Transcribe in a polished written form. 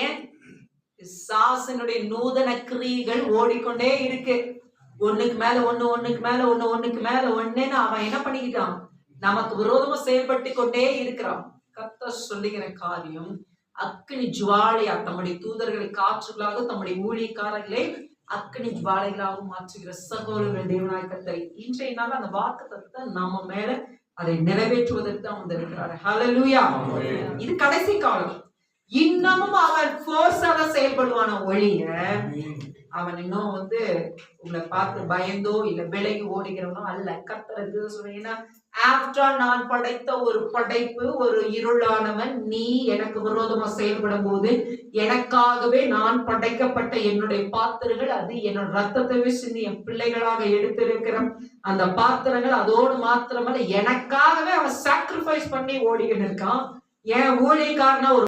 ஏன் பிசாசினுடைய நூதன கிரியைகள் ஓடிக்கொண்டே இருக்கு. ஒண்ணுக்கு மேல ஒண்ணு, ஒண்ணுக்கு மேல ஒண்ணு, ஒண்ணுக்கு மேல ஒண்ணுன்னு அவன் என்ன பண்ணிக்கிட்டான்? நமக்கு விரோதமா செயல்பட்டு கொண்டே இருக்கிறான். கர்த்தர் சொல்லுகிற காரியம், அக்கினி ஜுவாலையா தம்முடைய தூதர்களை காற்றுகளாக தம்முடைய ஊழியக்காரர்களை அக்கினி ஜுவாலைகளாக மாற்றுகிற சகோதரர்கள் தேவனாய் கர்த்தர் இன்றைய நாள் அந்த வாக்குத்தத்தத்தை நம்ம மேல அதை நிறைவேற்றுவதற்கு தான் வந்திருக்கிறார். ஹல்லேலூயா. இது கடைசி காலம். இன்னமும் அவன் ஃபோர்ஸால செயல்படுவான ஒழிய அவன் இன்னும் உங்களை பார்த்து பயந்தோ இல்ல விலகி ஓடுகிறவனோ அல்ல. கர்த்தருக்கு சொல்றீங்கன்னா, ஆஃப்டர் நான் படைத்த ஒரு படைப்பு, ஒரு இருளானவன் நீ எனக்கு விரோதமா செயல்படும் போது எனக்காகவே நான் படைக்கப்பட்ட என்னுடைய பாத்திரங்கள், அது என்னோட ரத்தத்தை சிந்தி என் பிள்ளைகளாக எடுத்திருக்கிற அந்த பாத்திரங்கள், அதோடு மாத்திரமல்ல எனக்காகவே அவன் சாக்ரிஃபைஸ் பண்ணி ஓடிக்கிட்டு இருக்கான். என் ஊழியக்காரனா ஒரு